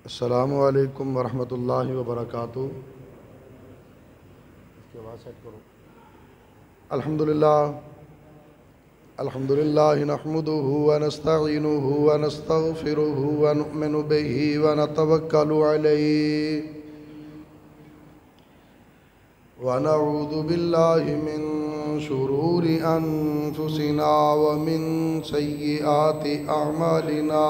السلام علیکم ورحمۃ اللہ وبرکاتہ۔ اس کی آواز سیٹ کرو۔ الحمدللہ نحمده ونستعینه ونستغفره ونؤمن به ونتوکل علیہ ونعوذ باللہ من شرور انفسنا ومن سیئات اعمالنا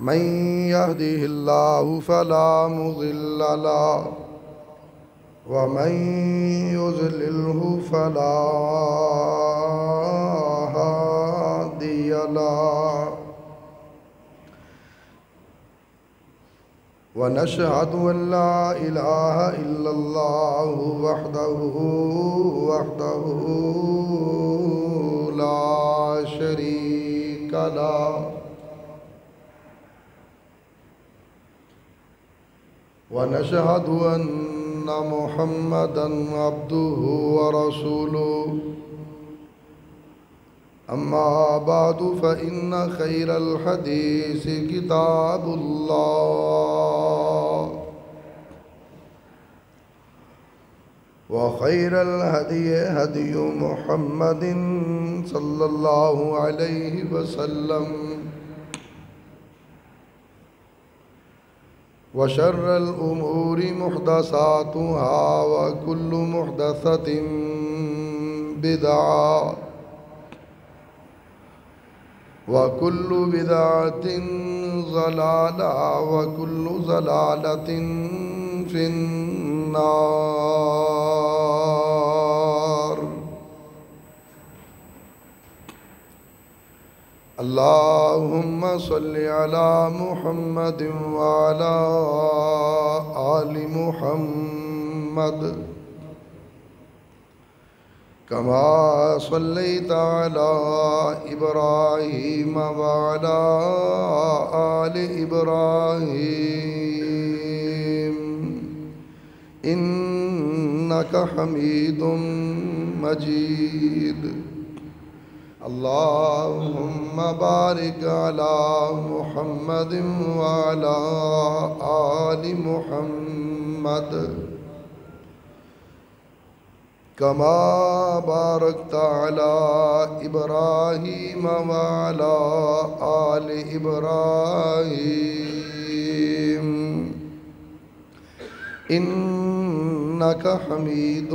من يهده الله فلا مضل له ومن يضلله فلا هادي له ونشهد أن لا إله إلا الله وحده لا شريك له ونشهد أن محمدًا عبده ورسوله أما بعد فإن خير الحديث كتاب الله وخير الهدي هدي محمد صلى الله عليه وسلم وشر الأمور محدثاتها وكل محدثة بدعة وكل بدعة ضلالة وكل ضلالة في النار۔ اللهم صل على محمد وعلى آل محمد كما صليت على إبراهيم وعلى آل إبراهيم إنك حميد مجيد۔ اللهم بارك على محمد وعلى آل محمد كما باركت على إبراهيم وعلى آل إبراهيم إنك حميد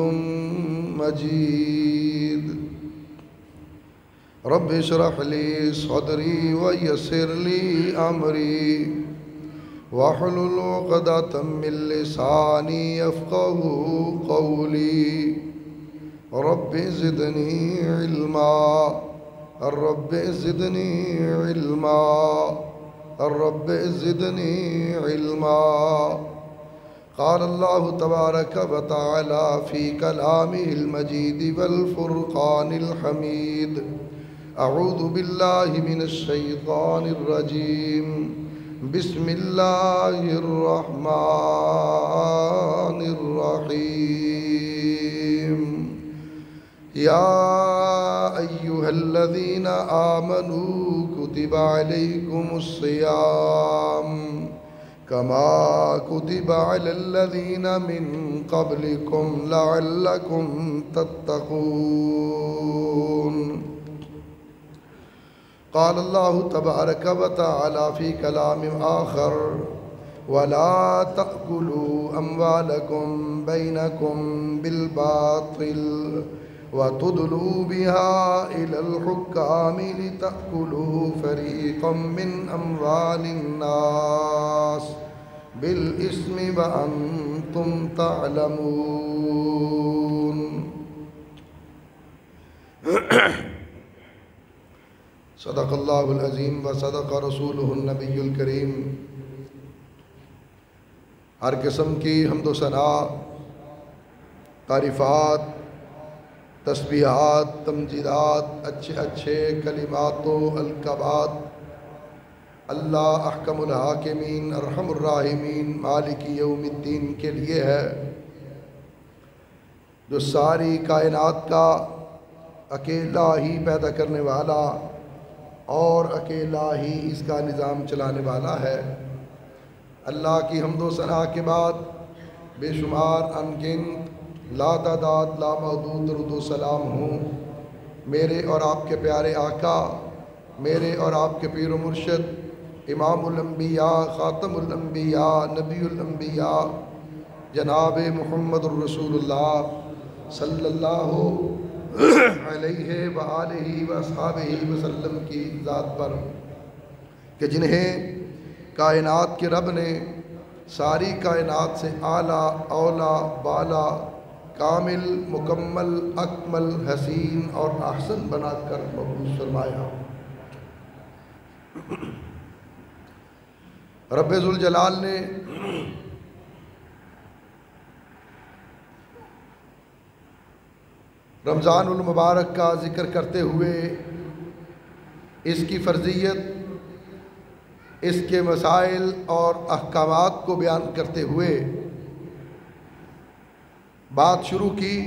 مجيد۔ رب اشرح لي صدري ويسر لي أمري واحلل عقدة من لساني يفقهوا قولي رب زدني علما رب زدني علما رب زدني علما۔ قال الله تبارك وتعالى في كلامه المجيد والفرقان الحميد: أعوذ بالله من الشيطان الرجيم، بسم الله الرحمن الرحيم۔ يا أيها الذين آمنوا كتب عليكم الصيام كما كتب على الذين من قبلكم لعلكم تتقون۔ قال الله تبارك وتعالى في كلام آخر: ولا تأكلوا أموالكم بينكم بالباطل وتدلوا بها إلى الحكام لتأكلوا فريقا من أموال الناس بالإثم وأنتم تعلمون۔ صدق اللہ العظیم و صدق رسولہ النبی الکریم۔ ہر قسم کی حمد و ثنا، تعریفات، تسبیحات، تمجیدات، اچھے اچھے کلمات و القابات اللہ احکم الحاکمین ارحم الراحمین مالک یوم الدین کے لیے ہے، جو ساری کائنات کا اکیلا ہی پیدا کرنے والا اور اکیلا ہی اس کا نظام چلانے والا ہے۔ اللہ کی حمد و ثنا کے بعد بے شمار انگنت لا تعداد لا محدود درود و سلام ہوں میرے اور آپ کے پیارے آقا، میرے اور آپ کے پیر و مرشد، امام الانبیاء، خاتم الانبیاء، نبی الانبیاء، جناب محمد الرسول اللہ صلی اللہ علیہ وآلہ وصحبہ وسلم کی ذات پر، کہ جنہیں کائنات کے رب نے ساری کائنات سے اعلیٰ اولا بالا کامل مکمل اکمل حسین اور احسن بنا کر مبعوث فرمایا۔ رب ذوالجلال نے رمضان المبارک کا ذکر کرتے ہوئے اس کی فرضیت، اس کے مسائل اور احکامات کو بیان کرتے ہوئے بات شروع کی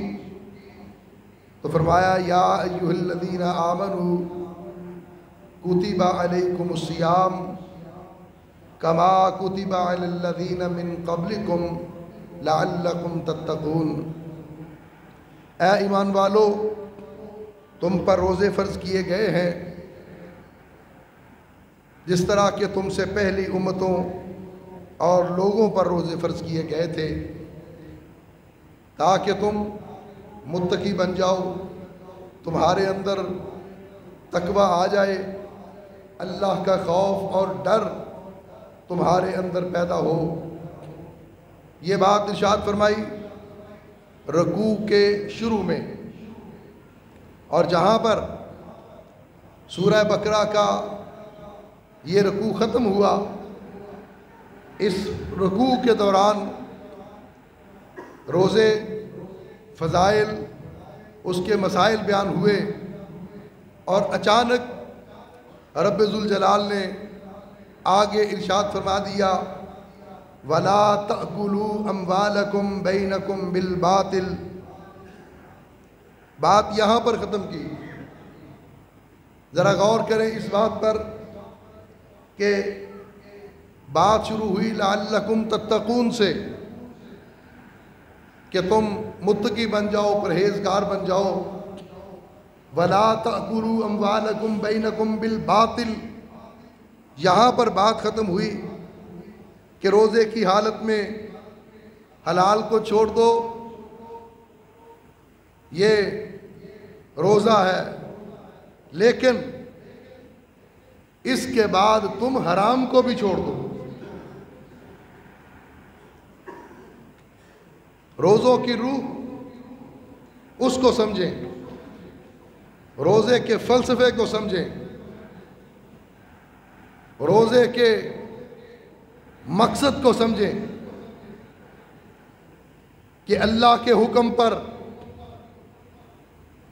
تو فرمایا یا ایھا الذین آمنوا کتب علیکم الصیام کما کتب علی الذین من قبلکم لعلکم تتقون۔ اے ایمان والو، تم پر روزے فرض کیے گئے ہیں جس طرح کہ تم سے پہلی امتوں اور لوگوں پر روزے فرض کیے گئے تھے، تاکہ تم متقی بن جاؤ، تمہارے اندر تقویٰ آ جائے، اللہ کا خوف اور ڈر تمہارے اندر پیدا ہو۔ یہ بات ارشاد فرمائی رکوع کے شروع میں، اور جہاں پر سورہ بقرہ کا یہ رکوع ختم ہوا، اس رکوع کے دوران روزے، فضائل، اس کے مسائل بیان ہوئے، اور اچانک رب ذوالجلال نے آگے ارشاد فرما دیا وَلَا تَأْكُلُوا أَمْوَالَكُمْ بَيْنَكُمْ بِالْبَاطِلِ۔ بات یہاں پر ختم کی۔ ذرا غور کریں اس بات پر کہ بات شروع ہوئی لعلکم تتقون سے، کہ تم متقی بن جاؤ، پرہیزگار بن جاؤ۔ وَلَا تَأْكُلُوا أَمْوَالَكُمْ بَيْنَكُمْ بِالْبَاطِلِ، یہاں پر بات ختم ہوئی کہ روزے کی حالت میں حلال کو چھوڑ دو، یہ روزہ ہے، لیکن اس کے بعد تم حرام کو بھی چھوڑ دو۔ روزوں کی روح اس کو سمجھیں، روزے کے فلسفے کو سمجھیں، روزے کے مقصد کو سمجھیں کہ اللہ کے حکم پر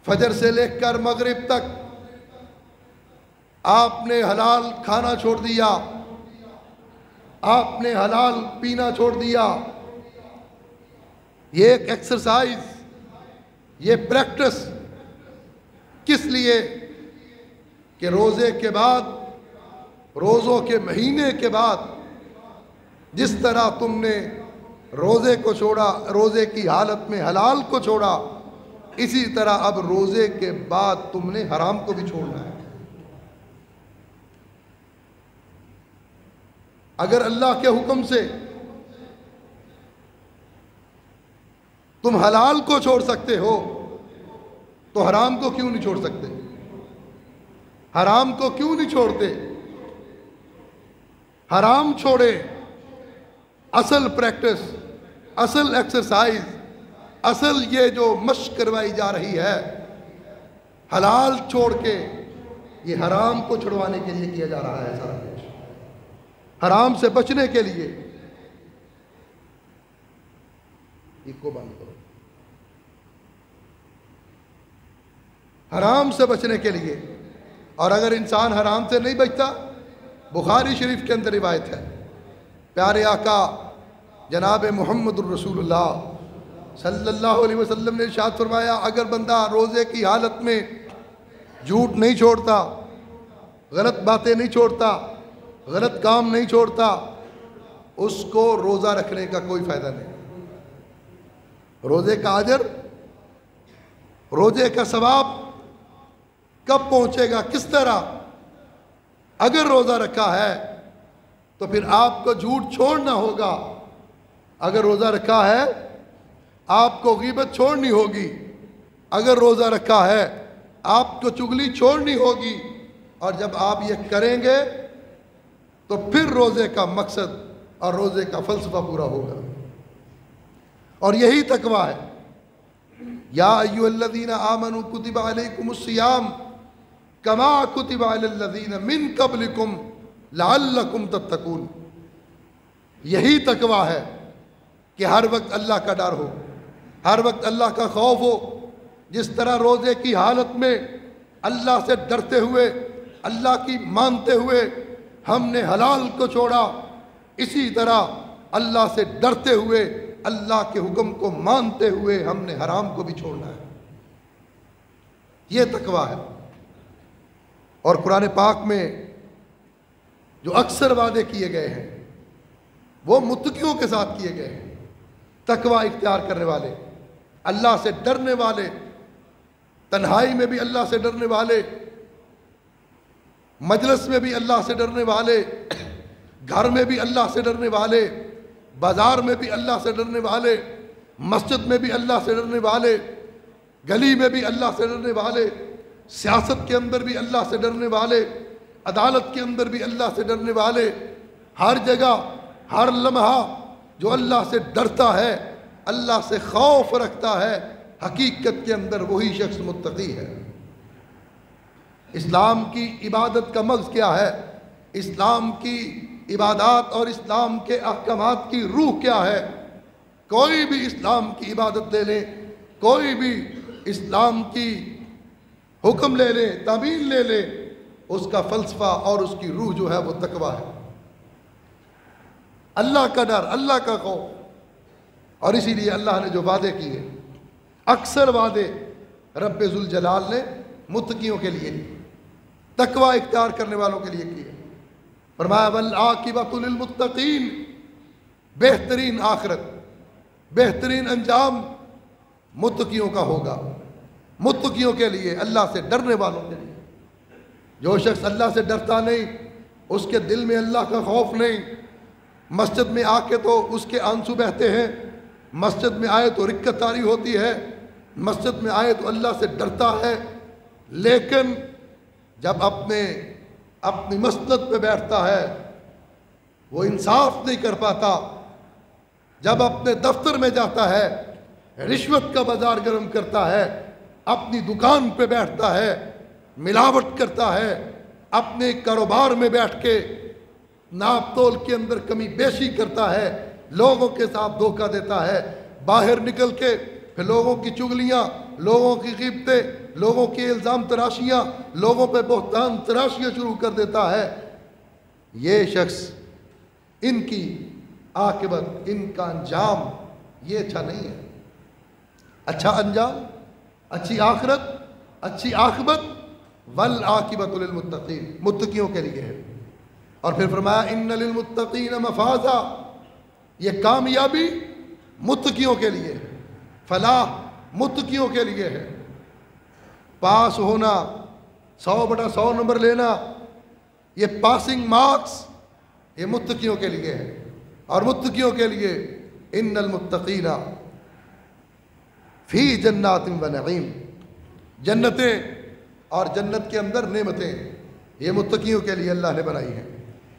فجر سے لے کر مغرب تک آپ نے حلال کھانا چھوڑ دیا، آپ نے حلال پینا چھوڑ دیا۔ یہ ایک ایکسرسائز، یہ پریکٹس کس لیے؟ کہ روزے کے بعد، روزوں کے مہینے کے بعد جس طرح تم نے روزے کو چھوڑا، روزے کی حالت میں حلال کو چھوڑا، اسی طرح اب روزے کے بعد تم نے حرام کو بھی چھوڑنا ہے۔ اگر اللہ کے حکم سے تم حلال کو چھوڑ سکتے ہو تو حرام کو کیوں نہیں چھوڑ سکتے؟ حرام کو کیوں نہیں چھوڑتے؟ حرام چھوڑے، اصل پریکٹس، اصل ایکسرسائز، اصل یہ جو مشق کروائی جا رہی ہے، حلال چھوڑ کے یہ حرام کو چھڑوانے کے لیے کیا جا رہا ہے سارا کچھ، حرام سے بچنے کے لیے۔ اس کو بند کرو، حرام سے بچنے کے لیے۔ اور اگر انسان حرام سے نہیں بچتا، بخاری شریف کے اندر روایت ہے، پیارے آقا جناب محمد الرسول اللہ صلی اللہ علیہ وسلم نے ارشاد فرمایا اگر بندہ روزے کی حالت میں جھوٹ نہیں چھوڑتا، غلط باتیں نہیں چھوڑتا، غلط کام نہیں چھوڑتا، اس کو روزہ رکھنے کا کوئی فائدہ نہیں۔ روزے کا اجر، روزے کا ثواب کب پہنچے گا، کس طرح؟ اگر روزہ رکھا ہے تو پھر آپ کو جھوٹ چھوڑنا ہوگا، اگر روزہ رکھا ہے آپ کو غیبت چھوڑنی ہوگی، اگر روزہ رکھا ہے آپ کو چغلی چھوڑنی ہوگی، اور جب آپ یہ کریں گے تو پھر روزے کا مقصد اور روزے کا فلسفہ پورا ہوگا۔ اور یہی تقویٰ ہے۔ یا ایھا الذین آمنوا کتب علیکم الصیام کما کتب علی الذین من قبلکم لعلکم تتقون۔ یہی تقویٰ ہے کہ ہر وقت اللہ کا ڈر ہو، ہر وقت اللہ کا خوف ہو۔ جس طرح روزے کی حالت میں اللہ سے ڈرتے ہوئے، اللہ کی مانتے ہوئے ہم نے حلال کو چھوڑا، اسی طرح اللہ سے ڈرتے ہوئے، اللہ کے حکم کو مانتے ہوئے ہم نے حرام کو بھی چھوڑنا ہے۔ یہ تقویٰ ہے۔ اور قرآن پاک میں جو اکثر وعدے کیے گئے ہیں وہ متقیوں کے ساتھ کیے گئے ہیں۔ تقویٰ اختیار کرنے والے، اللہ سے ڈرنے والے، تنہائی میں بھی اللہ سے ڈرنے والے، مجلس میں بھی اللہ سے ڈرنے والے، گھر میں بھی اللہ سے ڈرنے والے، بازار میں بھی اللہ سے ڈرنے والے، مسجد میں بھی اللہ سے ڈرنے والے، گلی میں بھی اللہ سے ڈرنے والے، سیاست کے اندر بھی اللہ سے ڈرنے والے، عدالت کے اندر بھی اللہ سے ڈرنے والے، ہر جگہ ہر لمحہ جو اللہ سے ڈرتا ہے، اللہ سے خوف رکھتا ہے، حقیقت کے اندر وہی شخص متقی ہے۔ اسلام کی عبادت کا مغز کیا ہے؟ اسلام کی عبادات اور اسلام کے احکامات کی روح کیا ہے؟ کوئی بھی اسلام کی عبادت لے لیں، کوئی بھی اسلام کی حکم لے لیں، تعمیل لے لیں، اس کا فلسفہ اور اس کی روح جو ہے وہ تقویٰ ہے، اللہ کا ڈر، اللہ کا خوف۔ اور اسی لیے اللہ نے جو وعدے کیے، اکثر وعدے رب ذوالجلال نے متقیوں کے لیے، تقویٰ اختیار کرنے والوں کے لیے کیے۔ فرمایا والعاقبۃ للمتقین، بہترین آخرت، بہترین انجام متقیوں کا ہوگا، متقیوں کے لیے، اللہ سے ڈرنے والوں کے لیے۔ جو شخص اللہ سے ڈرتا نہیں، اس کے دل میں اللہ کا خوف نہیں، مسجد میں آ کے تو اس کے آنسو بہتے ہیں، مسجد میں آئے تو رکت طاری ہوتی ہے، مسجد میں آئے تو اللہ سے ڈرتا ہے، لیکن جب اپنی مسند پہ بیٹھتا ہے وہ انصاف نہیں کر پاتا، جب اپنے دفتر میں جاتا ہے رشوت کا بازار گرم کرتا ہے، اپنی دکان پہ بیٹھتا ہے ملاوٹ کرتا ہے، اپنے کاروبار میں بیٹھ کے ناپ تول کے اندر کمی بیشی کرتا ہے، لوگوں کے ساتھ دھوکہ دیتا ہے، باہر نکل کے پھر لوگوں کی چغلیاں، لوگوں کی غیبتیں، لوگوں کی الزام تراشیاں، لوگوں پہ بہتان تراشیاں شروع کر دیتا ہے، یہ شخص، ان کی عاقبت، ان کا انجام یہ اچھا نہیں ہے۔ اچھا انجام، اچھی آخرت، اچھی عاقبت والعاقبۃ للمتقین، متقیوں کے لیے ہے۔ اور پھر فرمایا ان للمتقین مفازا، یہ کامیابی متقیوں کے لیے ہے، فلاح متقیوں کے لیے ہے۔ پاس ہونا، 100/100 نمبر لینا، یہ پاسنگ مارکس، یہ متقیوں کے لیے ہے۔ اور متقیوں کے لیے ان المتقین فی جنات و نعیم، جنتیں اور جنت کے اندر نعمتیں، یہ متقیوں کے لیے اللہ نے بنائی ہیں۔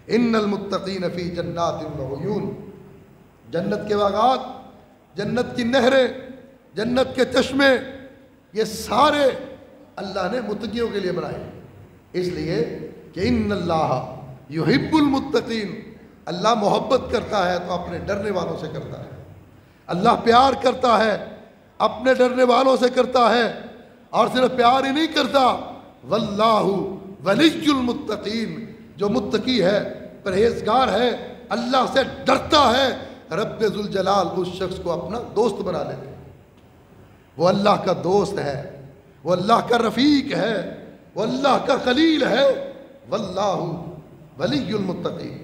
ان المتقین فی جنات و عیون، جنت کے باغات، جنت کی نہریں، جنت کے چشمے، یہ سارے اللہ نے متقیوں کے لیے بنائے ہیں، اس لیے کہ ان اللہ یحب المتقین، اللہ محبت کرتا ہے تو اپنے ڈرنے والوں سے کرتا ہے، اللہ پیار کرتا ہے اپنے ڈرنے والوں سے کرتا ہے، اور صرف پیار ہی نہیں کرتا، واللہ ولی المتقین، جو متقی ہے، پرہیزگار ہے، اللہ سے ڈرتا ہے، رب ذوالجلال اس شخص کو اپنا دوست بنا لیتے ہیں۔ وہ اللہ کا دوست ہے، وہ اللہ کا رفیق ہے، وہ اللہ کا خلیل ہے، واللہ ولی المتقین۔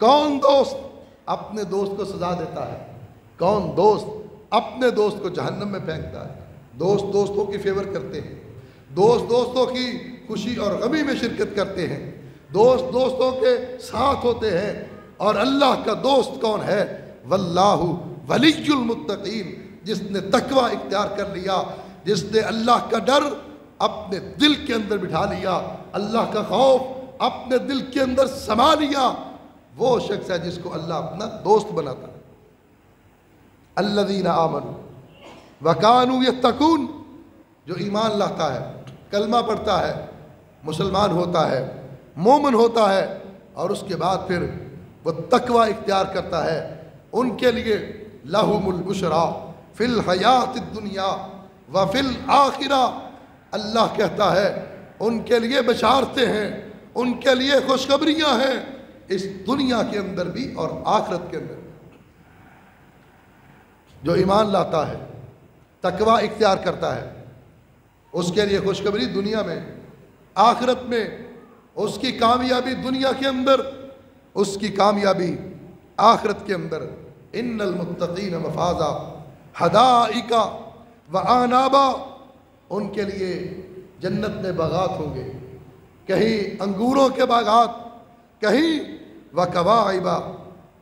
کون دوست اپنے دوست کو سزا دیتا ہے؟ کون دوست اپنے دوست کو جہنم میں پھینکتا ہے؟ دوست دوستوں کی فیور کرتے ہیں، دوست دوستوں کی خوشی اور غمی میں شرکت کرتے ہیں، دوست دوستوں کے ساتھ ہوتے ہیں۔ اور اللہ کا دوست کون ہے؟ واللہ ولی المتقین، جس نے تقوی اختیار کر لیا، جس نے اللہ کا ڈر اپنے دل کے اندر بٹھا لیا، اللہ کا خوف اپنے دل کے اندر سما لیا، وہ شخص ہے جس کو اللہ اپنا دوست بناتا ہے۔ الذین آمنوا وکانوا یتقون، جو ایمان لاتا ہے، کلمہ پڑھتا ہے، مسلمان ہوتا ہے، مومن ہوتا ہے، اور اس کے بعد پھر وہ تقوی اختیار کرتا ہے، ان کے لیے لہم البشریٰ فی الحیات الدنیا وفی الآخرہ، اللہ کہتا ہے ان کے لیے بشارتیں ہیں، ان کے لیے خوشخبریاں ہیں، اس دنیا کے اندر بھی اور آخرت کے اندر بھی۔ جو ایمان لاتا ہے، تقوی اختیار کرتا ہے، اس کے لیے خوشخبری دنیا میں، آخرت میں، اس کی کامیابی دنیا کے اندر، اس کی کامیابی آخرت کے اندر۔ ان المتقین مفازا حدائق وعنابا، ان کے لیے جنت میں باغات ہوں گے، کہیں انگوروں کے باغات، کہیں وکواعب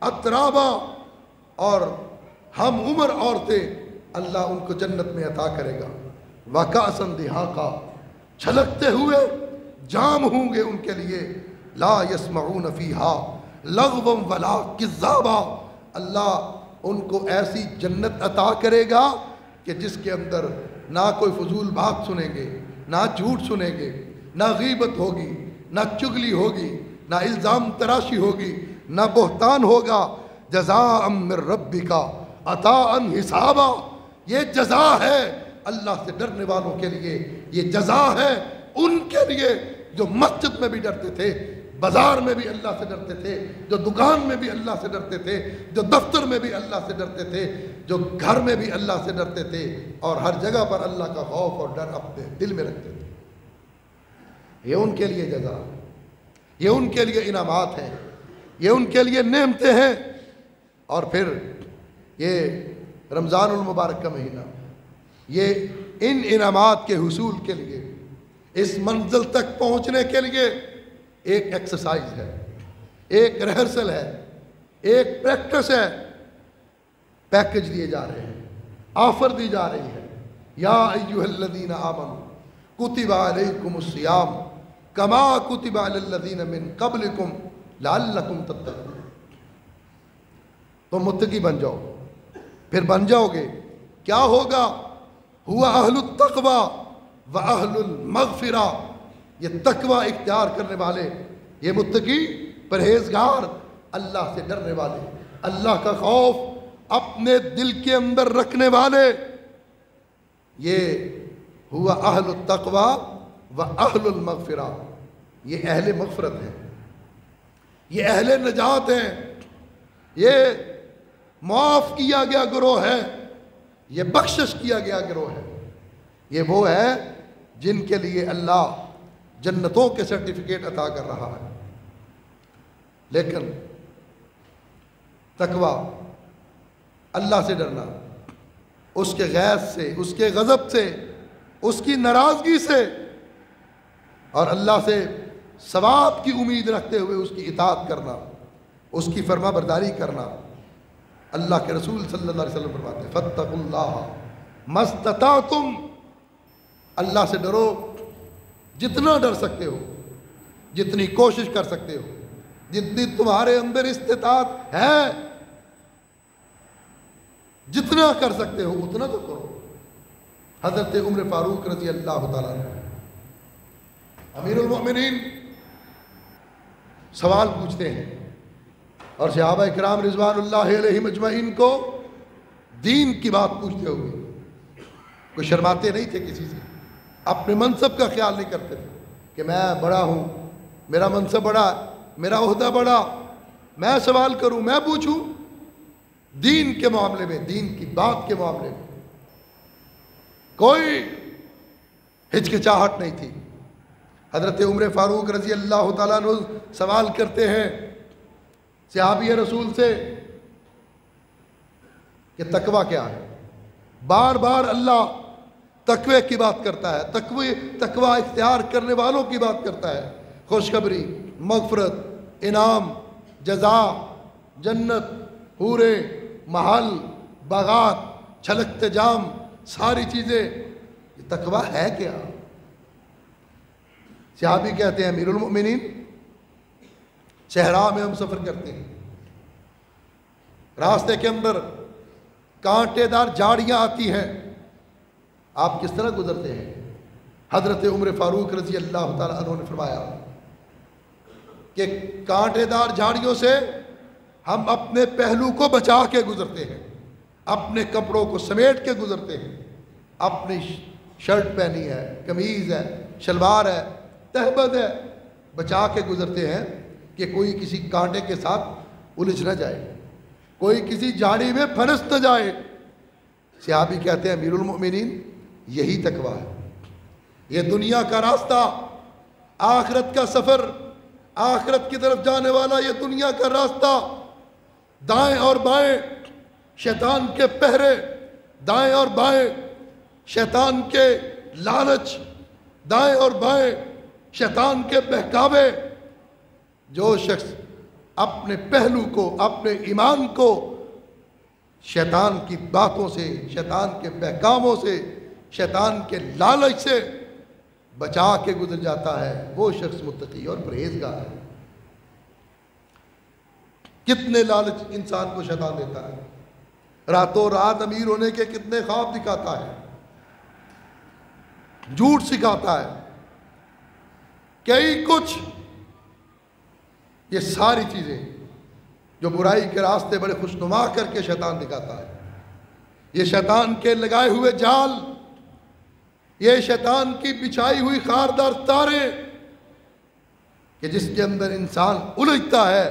اترابا، اور ہم عمر عورتیں اللہ ان کو جنت میں عطا کرے گا۔ وکأسا دہاقا، چھلکتے ہوئے جام ہوں گے ان کے لیے، لا یسمعون فیہا لغوا ولا کذابا، اللہ ان کو ایسی جنت عطا کرے گا کہ جس کے اندر نہ کوئی فضول بات سنیں گے، نہ جھوٹ سنیں گے، نہ غیبت ہوگی، نہ چغلی ہوگی، نہ الزام تراشی ہوگی، نہ بہتان ہوگا۔ جزاء من ربک عطاء حسابا، یہ جزا ہے اللہ سے ڈرنے والوں کے لیے، یہ جزا ہے ان کے لیے جو مسجد میں بھی ڈرتے تھے، بازار میں بھی اللہ سے ڈرتے تھے، جو دکان میں بھی اللہ سے ڈرتے تھے، جو دفتر میں بھی اللہ سے ڈرتے تھے، جو گھر میں بھی اللہ سے ڈرتے تھے، اور ہر جگہ پر اللہ کا خوف اور ڈر اپنے دل میں رکھتے تھے۔ یہ ان کے لیے جزا، یہ ان کے لیے انعامات ہیں، یہ ان کے لیے نعمتیں ہیں۔ اور پھر یہ رمضان المبارک کا مہینہ، یہ ان انعامات کے حصول کے لیے، اس منزل تک پہنچنے کے لیے ایک ایکسرسائز ہے، ایک ریہرسل ہے، ایک پریکٹس ہے۔ پیکج دیے جا رہے ہیں، آفر دی جا رہی ہے۔ یا ایھا الذین آمنوا کتب علیکم الصیام کما کتب علی الذین من قبلکم لعلکم تتقون، تم متقی بن جاؤ، پھر بن جاؤ گے، کیا ہوگا؟ ہوا اہل التقوی و اہل المغفرہ، یہ تقوی اختیار کرنے والے، یہ متقی، پرہیزگار، اللہ سے ڈرنے والے، اللہ کا خوف اپنے دل کے اندر رکھنے والے، یہ ہوا اہل التقوی و اہل المغفرہ، یہ اہل مغفرت ہیں، یہ اہل نجات ہیں، یہ معاف کیا گیا گروہ ہے، یہ بخشش کیا گیا گروہ ہے، یہ وہ ہے جن کے لیے اللہ جنتوں کے سرٹیفکیٹ عطا کر رہا ہے۔ لیکن تقوی، اللہ سے ڈرنا، اس کے غیظ سے، اس کے غضب سے، اس کی ناراضگی سے، اور اللہ سے ثواب کی امید رکھتے ہوئے اس کی اطاعت کرنا، اس کی فرما برداری کرنا۔ اللہ کے رسول صلی اللہ علیہ وسلم فرماتے ہیں فاتقوا اللہ ما استطعتم، اللہ سے ڈرو جتنا ڈر سکتے ہو، جتنی کوشش کر سکتے ہو، جتنی تمہارے اندر استطاعت ہے، جتنا کر سکتے ہو اتنا تو کرو۔ حضرت عمر فاروق رضی اللہ تعالیٰ عنہ امیر المؤمنین سوال پوچھتے ہیں، اور صحابہ کرام رضوان اللہ علیہ مجمعین کو دین کی بات پوچھتے ہوئے کوئی شرماتے نہیں تھے کسی سے، اپنے منصب کا خیال نہیں کرتے تھے کہ میں بڑا ہوں، میرا منصب بڑا، میرا عہدہ بڑا، میں سوال کروں، میں پوچھوں۔ دین کے معاملے میں، دین کی بات کے معاملے میں کوئی ہچکچاہٹ نہیں تھی، حضرت عمر فاروق رضی اللہ تعالیٰ عنہ سوال کرتے ہیں صحابی رسول سے کہ تقوی کیا ہے؟ بار بار اللہ تقوی کی بات کرتا ہے، تقوی اختیار کرنے والوں کی بات کرتا ہے، خوشخبری، مغفرت، انعام، جزا، جنت، حورے، محل، باغات، چھلکتے جام، ساری چیزیں، یہ تقوی ہے کیا؟ صحابی کہتے ہیں امیر المؤمنین صحرا میں ہم سفر کرتے ہیں، راستے کے اندر کانٹے دار جھاڑیاں آتی ہیں، آپ کس طرح گزرتے ہیں؟ حضرت عمر فاروق رضی اللہ تعالیٰ عنہ نے فرمایا کہ کانٹے دار جھاڑیوں سے ہم اپنے پہلو کو بچا کے گزرتے ہیں، اپنے کپڑوں کو سمیٹ کے گزرتے ہیں، اپنی شرٹ پہنی ہے، قمیض ہے، شلوار ہے، تہبند ہے، بچا کے گزرتے ہیں کہ کوئی کسی کانٹے کے ساتھ الجھ نہ جائے، کوئی کسی جھاڑی میں پھنس نہ جائے۔ صحابی کہتے ہیں امیر المؤمنین یہی تقوی ہے، یہ دنیا کا راستہ، آخرت کا سفر، آخرت کی طرف جانے والا یہ دنیا کا راستہ، دائیں اور بائیں شیطان کے پہرے، دائیں اور بائیں شیطان کے لالچ، دائیں اور بائیں شیطان کے بہکاوے۔ جو شخص اپنے پہلو کو، اپنے ایمان کو شیطان کی باتوں سے، شیطان کے بہکاموں سے، شیطان کے لالچ سے بچا کے گزر جاتا ہے، وہ شخص متقی اور پرہیزگار ہے۔ کتنے لالچ انسان کو شیطان دیتا ہے، راتوں رات امیر ہونے کے کتنے خواب دکھاتا ہے، جھوٹ سکھاتا ہے، کئی کچھ، یہ ساری چیزیں جو برائی کے راستے بڑے خوشنما کر کے شیطان دکھاتا ہے، یہ شیطان کے لگائے ہوئے جال، یہ شیطان کی بچھائی ہوئی خاردار تارے کہ جس کے اندر انسان الجھتا ہے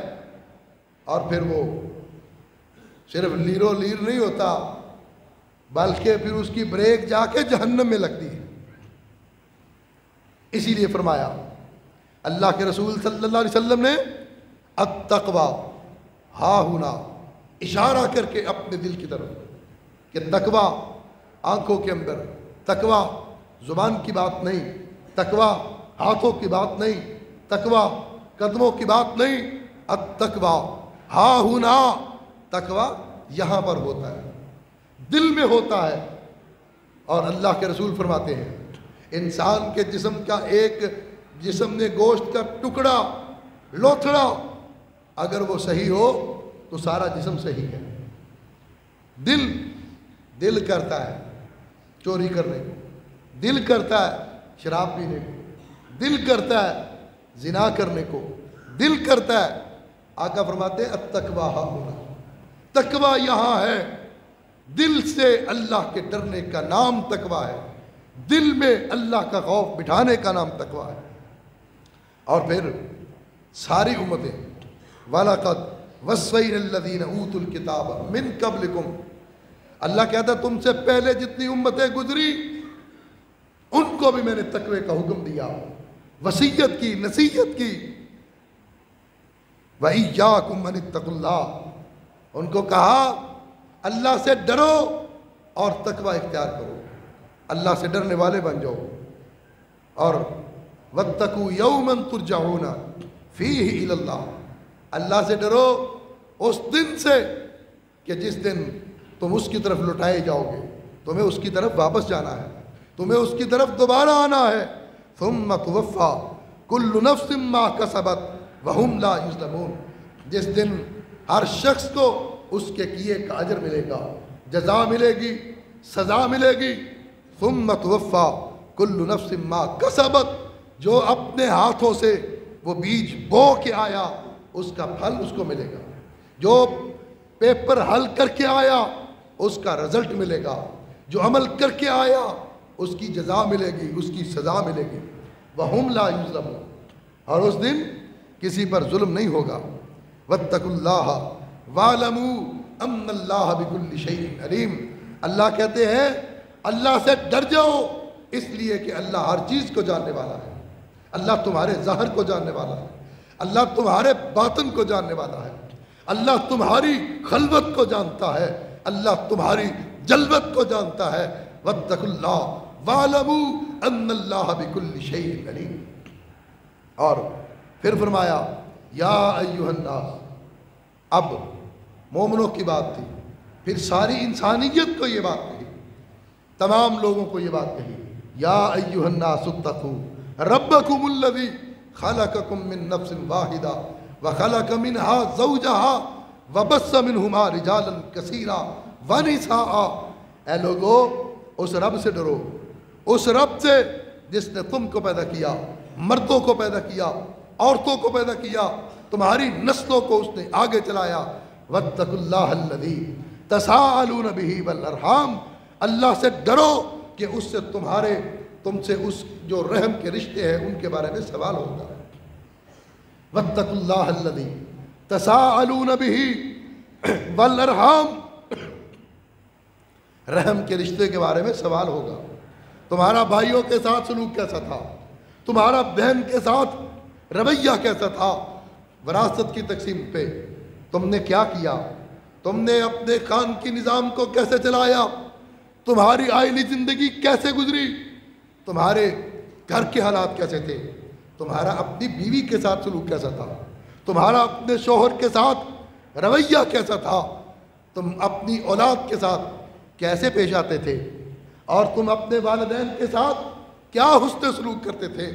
اور پھر وہ صرف لیرو لیر نہیں ہوتا بلکہ پھر اس کی بریک جا کے جہنم میں لگتی ہے۔ اسی لیے فرمایا اللہ کے رسول صلی اللہ علیہ وسلم نے التقوی ہا ہونا، اشارہ کر کے اپنے دل کی طرف کہ تقوی آنکھوں کے اندر، تقوی زبان کی بات نہیں، تقوی ہاتھوں کی بات نہیں، تقوی قدموں کی بات نہیں، التقوی ہا ہونا، تقوی یہاں پر ہوتا ہے، دل میں ہوتا ہے۔ اور اللہ کے رسول فرماتے ہیں انسان کے جسم کا ایک جسم نے گوشت کا ٹکڑا، لوتھڑا، اگر وہ صحیح ہو تو سارا جسم صحیح ہے۔ دل کرتا ہے چوری کرنے کو، دل کرتا ہے شراب پینے کو، دل کرتا ہے زنا کرنے کو، دل کرتا ہے۔ آقا فرماتے ہیں التقوی ہا ہونا، تقوی یہاں ہے، دل سے اللہ کے ڈرنے کا نام تقوی ہے، دل میں اللہ کا خوف بٹھانے کا نام تقوی ہے۔ اور پھر ساری امتیں وَلَقَدْ وَصَّيْنَا الَّذِينَ أُوتُوا الْكِتَابَ مِنْ قَبْلِكُمْ، اللہ کہتا ہے تم سے پہلے جتنی امتیں گزری ان کو بھی میں نے تقوی کا حکم دیا، وصیت کی، نصیحت کی۔ وَإِيَّاكُمْ أَنِ اتَّقُوا اللَّهَ، ان کو کہا اللہ سے ڈرو اور تقوی اختیار کرو، اللہ سے ڈرنے والے بن جاؤ۔ اور وَاتَّقُوا يَوْمًا تُرْجَعُونَ فِيهِ إِلَى اللَّهِ، اللہ سے ڈرو اس دن سے کہ جس دن تم اس کی طرف لٹائے جاؤ گے، تمہیں اس کی طرف واپس جانا ہے، تمہیں اس کی طرف دوبارہ آنا ہے۔ ثُمَّ تُوَفَّى كُلُّ نَفْسٍ مَّا كَسَبَتْ وَهُمْ لَا يُظْلَمُونَ، جس دن ہر شخص کو اس کے کیے کا اجر ملے گا، جزا ملے گی، سزا ملے گی۔ ثُمَّ تُوَفَّى كُلُّ نَفْسٍ مَّا كَسَبَتْ، جو اپنے ہاتھوں سے وہ بیج بو کے آیا اس کا پھل اس کو ملے گا، جو پیپر حل کر کے آیا اس کا رزلٹ ملے گا، جو عمل کر کے آیا اس کی جزا ملے گی، اس کی سزا ملے گی۔ وَهُمْ لَا يُظْلَمُونَ، اور اس دن کسی پر ظلم نہیں ہوگا۔ وَاتَّقُوا اللَّهَ وَاعْلَمُوا أَنَّ اللَّهَ بِكُلِّ شَيْءٍ عَلِيمٌ، اللہ کہتے ہیں اللہ سے ڈر جاؤ اس لیے کہ اللہ ہر چیز کو جاننے والا ہے، اللہ تمہارے ظاہر کو جاننے والا ہے، اللہ تمہارے باطن کو جاننے والا ہے، اللہ تمہاری خلوت کو جانتا ہے، اللہ تمہاری جلوت کو جانتا ہے۔ واتقوا اللہ واعلموا ان اللہ بکل شیء علیم۔ اور پھر فرمایا یا ایھا الناس، اب مومنوں کی بات تھی، پھر ساری انسانیت کو یہ بات کہی، تمام لوگوں کو یہ بات کہی، یا ایھا الناس اتقوا ربکم الذی خلقکم من نفس واحدہ وخلق منها زوجها وبث منہما رجالا کثیرا ونساء۔ اے لوگو اس رب سے ڈرو، اس رب سے جس نے تم کو پیدا کیا، مردوں کو پیدا کیا، عورتوں کو پیدا کیا، تمہاری نسلوں کو اس نے آگے چلایا۔ واتقوا اللہ الذی تساءلون بہ والارحام، اللہ سے ڈرو کہ اس سے تم سے اس جو رحم کے رشتے ہیں ان کے بارے میں سوال ہوگا۔ واتقوا اللہ الذی تساءلون بہ والارحام، رحم کے رشتے کے بارے میں سوال ہوگا۔ تمہارا بھائیوں کے ساتھ سلوک کیسا تھا، تمہارا بہن کے ساتھ رویہ کیسا تھا، وراثت کی تقسیم پہ تم نے کیا کیا، تم نے اپنے خان کی نظام کو کیسے چلایا، تمہاری آئلی زندگی کیسے گزری، تمہارے گھر کے حالات کیسے تھے، تمہارا اپنی بیوی کے ساتھ سلوک کیسا تھا، تمہارا اپنے شوہر کے ساتھ رویہ کیسا تھا، تم اپنی اولاد کے ساتھ کیسے پیش آتے تھے، اور تم اپنے والدین کے ساتھ کیا حسن سلوک کرتے تھے۔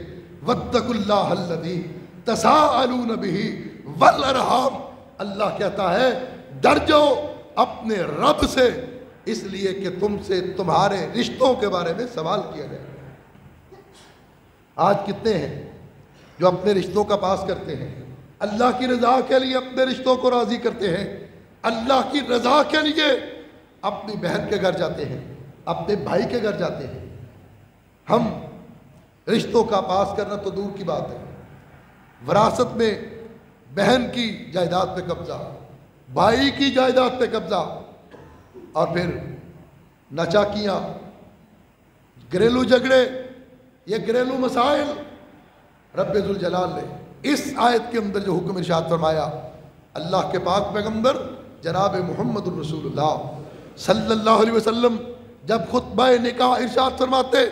واتقوا اللہ الذی تساءلون بہ والارحام، اللہ کہتا ہے ڈر جاؤ اپنے رب سے، اس لیے کہ تم سے تمہارے رشتوں کے بارے میں سوال کیا جائے۔ آج کتنے ہیں جو اپنے رشتوں کا پاس کرتے ہیں، اللہ کی رضا کے لیے اپنے رشتوں کو راضی کرتے ہیں، اللہ کی رضا کے لیے اپنی بہن کے گھر جاتے ہیں، اپنے بھائی کے گھر جاتے ہیں۔ ہم رشتوں کا پاس کرنا تو دور کی بات ہے، وراثت میں بہن کی جائیداد پہ قبضہ، بھائی کی جائیداد پہ قبضہ، اور پھر ناچاکیاں، گھریلو جھگڑے، یہ گھریلو مسائل۔ رب ذوالجلال نے اس آیت کے اندر جو حکم ارشاد فرمایا، اللہ کے پاک پیغمبر جناب محمد الرسول اللہ صلی اللہ علیہ وسلم جب خطبہ نکاح ارشاد فرماتے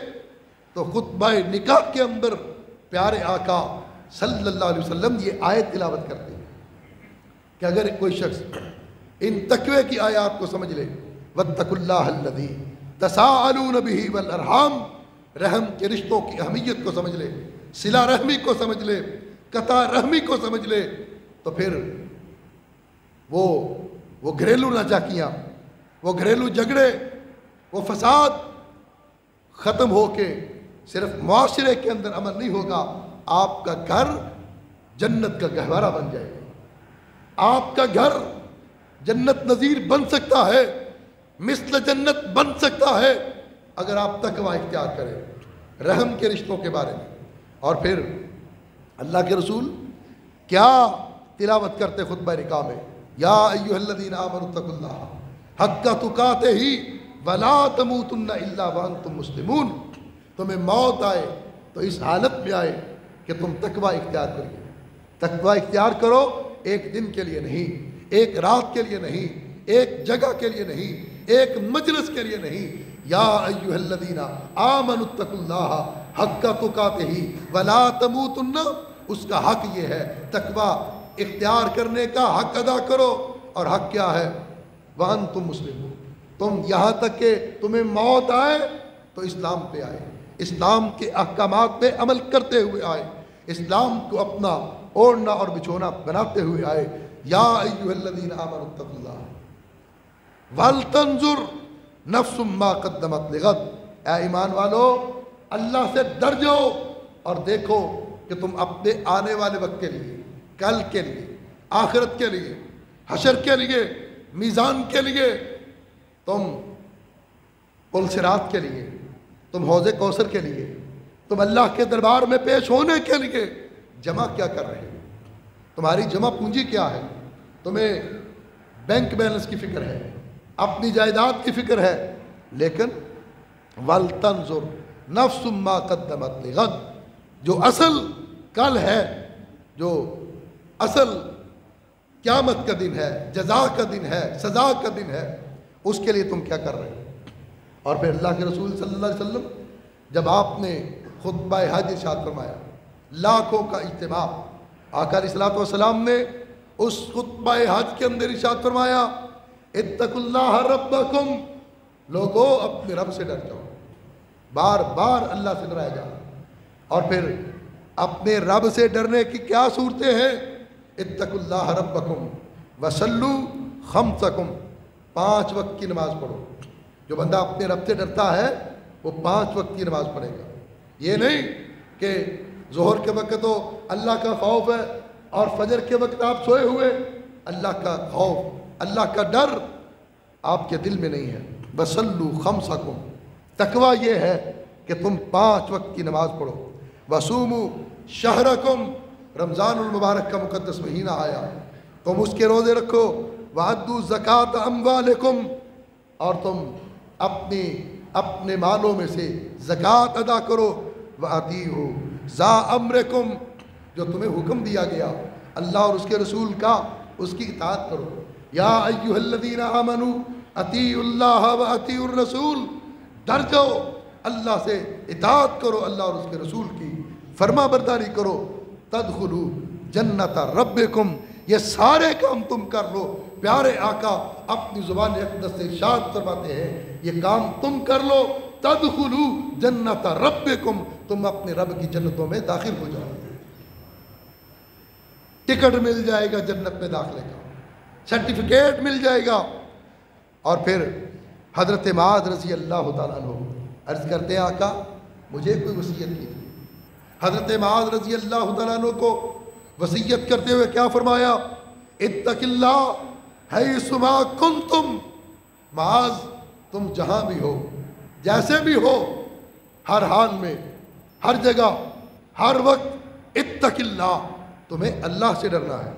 تو خطبہ نکاح کے اندر پیارے آقا صلی اللہ علیہ وسلم یہ آیت تلاوت کرتے ہیں کہ اگر کوئی شخص ان تقوی کی آیات کو سمجھ لے، واتقوا اللہ الذی تساءلون بہ والارحام، رحم کے رشتوں کی اہمیت کو سمجھ لے، صلہ رحمی کو سمجھ لے، قطع رحمی کو سمجھ لے، تو پھر وہ گھریلو ناچاکیاں، وہ گھریلو جھگڑے، وہ فساد ختم ہو کے صرف معاشرے کے اندر عمل نہیں ہوگا، آپ کا گھر جنت کا گہوارہ بن جائے گا۔ آپ کا گھر جنت نظیر بن سکتا ہے، مثل جنت بن سکتا ہے اگر آپ تقوی اختیار کریں رحم کے رشتوں کے بارے میں۔ اور پھر اللہ کے رسول کیا تلاوت کرتے خطبہ نکاح میں، یا ایھا الذین آمنوا اتقوا اللہ حق تقاتہ ولا تموتن الا وانتم مسلمون۔ تمہیں موت آئے تو اس حالت میں آئے کہ تم تقوی اختیار کریے۔ تقوی اختیار کرو، ایک دن کے لیے نہیں، ایک رات کے لیے نہیں، ایک جگہ کے لیے نہیں، ایک مجلس کے لیے نہیں۔ یا ایھا الذین آمنوا اتقوا اللہ حق تقاتہ ولا تموتن، اس کا حق یہ ہے تقوی اختیار کرنے کا حق ادا کرو، اور حق کیا ہے؟ وانتم مسلمون، تم یہاں تک کہ تمہیں موت آئے تو اسلام پہ آئے، اسلام کے احکامات پہ عمل کرتے ہوئے آئے، اسلام کو اپنا اوڑھنا اور بچھونا بناتے ہوئے آئے۔ یا ایھا الذین آمنوا اتقوا اللہ ولتنظر نفس ما قدمت لغد، اے ایمان والو اللہ سے ڈر جاؤ اور دیکھو کہ تم اپنے آنے والے وقت کے لیے، کل کے لیے، آخرت کے لیے، حشر کے لیے، میزان کے لیے، تم پل صراط کے لیے، تم حوض کوثر کے لیے، تم اللہ کے دربار میں پیش ہونے کے لیے جمع کیا کر رہے ہو؟ تمہاری جمع پونجی کیا ہے؟ تمہیں بینک بیلنس کی فکر ہے، اپنی جائیداد کی فکر ہے، لیکن وَلْتَنْظُرْ نَفْسٌ مَا قَدَّمَتْ لِغَدْ، جو اصل کل ہے، جو اصل قیامت کا دن ہے، جزا کا دن ہے، سزا کا دن ہے، اس کے لیے تم کیا کر رہے ہو؟ اور پھر اللہ کے رسول صلی اللہ علیہ وسلم جب آپ نے خطبہ حج ارشاد فرمایا، لاکھوں کا اجتماع، آقا علیہ الصلوۃ والسلام نے اس خطبہ حج کے اندر ارشاد فرمایا، اتقوا اللہ ربکم، لوگوں اپنے رب سے ڈر جاؤ، بار بار اللہ سے ڈرایا جا۔ اور پھر اپنے رب سے ڈرنے کی کیا صورتیں ہیں؟ اتقوا اللہ ربکم وصلوا خمسکم، 5 وقت کی نماز پڑھو۔ جو بندہ اپنے رب سے ڈرتا ہے وہ 5 وقت کی نماز پڑھے گا۔ یہ نہیں کہ ظہر کے وقت تو اللہ کا خوف ہے اور فجر کے وقت آپ سوئے ہوئے، اللہ کا خوف، اللہ کا ڈر آپ کے دل میں نہیں ہے۔ وصلوا خمسکم، تقویٰ یہ ہے کہ تم 5 وقت کی نماز پڑھو۔ وصوموا شہرکم، رمضان المبارک کا مقدس مہینہ آیا، تم اس کے روزے رکھو۔ وَأَدُّوا زَكَاةَ أَمْوَالِكُمْ، اور تم اپنے مالوں میں سے زکوٰۃ ادا کرو۔ وَأَطِیعُوا ذَا أَمْرِكُمْ، جو تمہیں حکم دیا گیا اللہ اور اس کے رسول کا، اس کی اطاعت کرو۔ یا ایھا الذین آمنوا اطیعوا اللہ وَأَطِیعُوا الرَّسُولَ، ڈر جاؤ اللہ سے، اطاعت کرو اللہ اور اس کے رسول کی، فرما برداری کرو۔ تدخلوا جنت ربکم، یہ سارے کام تم کر لو۔ پیارے آقا اپنی زبان اقدس سے ارشاد فرماتے ہیں یہ کام تم کر لو، تدخلوا جنت ربکم، تم اپنے رب کی جنتوں میں داخل ہو جاؤ، ٹکٹ مل جائے گا جنت میں داخلے کا، سرٹیفکیٹ مل جائے گا۔ اور پھر حضرت معاذ رضی اللہ تعالیٰ عنہ عرض کرتے ہیں آقا مجھے کوئی وصیت کی تھی۔ حضرت معاذ رضی اللہ تعالیٰ عنہ کو وصیت کرتے ہوئے کیا فرمایا؟ اتق اللہ حیث ما کنتم، معاذ تم جہاں بھی ہو، جیسے بھی ہو، ہر حال میں، ہر جگہ، ہر وقت، اتق اللہ، تمہیں اللہ سے ڈرنا ہے۔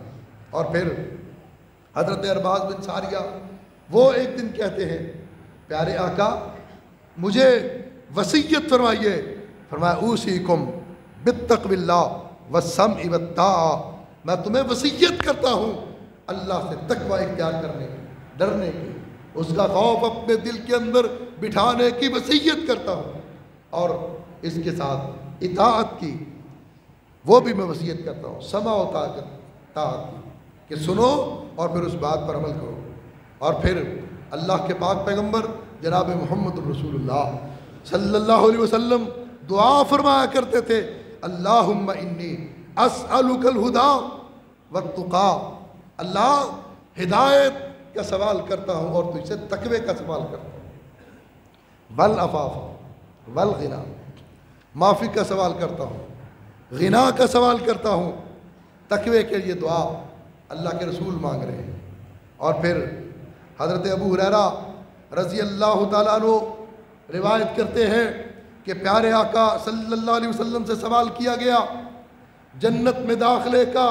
اور پھر حضرت ارباز بن ساریہ وہ ایک دن کہتے ہیں پیارے آقا مجھے وصیت فرمائیے۔ فرمایا اوصیکم بالتقوی اللہ والسمع والطاعہ، میں تمہیں وصیت کرتا ہوں اللہ سے تقوی اختیار کرنے کی، ڈرنے کی، اس کا خوف اپنے دل کے اندر بٹھانے کی وصیت کرتا ہوں، اور اس کے ساتھ اطاعت کی وہ بھی میں وصیت کرتا ہوں، سمع و طاعت کی، کہ سنو اور پھر اس بات پر عمل کرو۔ اور پھر اللہ کے پاک پیغمبر جناب محمد رسول اللہ صلی اللہ علیہ وسلم دعا فرمایا کرتے تھے، اللہم انی اسألک الہدی والتقی، اللہ ہدایت کا سوال کرتا ہوں اور تجھ سے تقوی کا سوال کرتا ہوں، والعفاف والغنی، معافی کا سوال کرتا ہوں، غنا کا سوال کرتا ہوں، تقوی کے لیے دعا اللہ کے رسول مانگ رہے ہیں۔ اور پھر حضرت ابو ہریرہ رضی اللہ تعالیٰ عنہ روایت کرتے ہیں کہ پیارے آقا صلی اللہ علیہ وسلم سے سوال کیا گیا جنت میں داخلے کا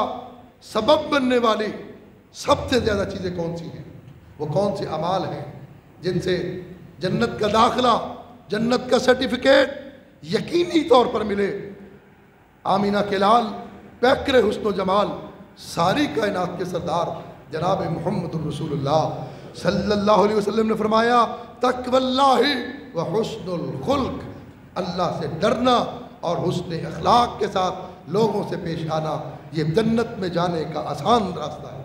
سبب بننے والی سب سے زیادہ چیزیں کون سی ہیں، وہ کون سے اعمال ہیں جن سے جنت کا داخلہ، جنت کا سرٹیفکیٹ یقینی طور پر ملے۔ آمینہ کے لال، پیکر حسن و جمال، ساری کائنات کے سردار جناب محمد رسول اللہ صلی اللہ علیہ وسلم نے فرمایا تقوی اللہ و حسن الخلق، اللہ سے ڈرنا اور حسن اخلاق کے ساتھ لوگوں سے پیش آنا، یہ جنت میں جانے کا آسان راستہ ہے۔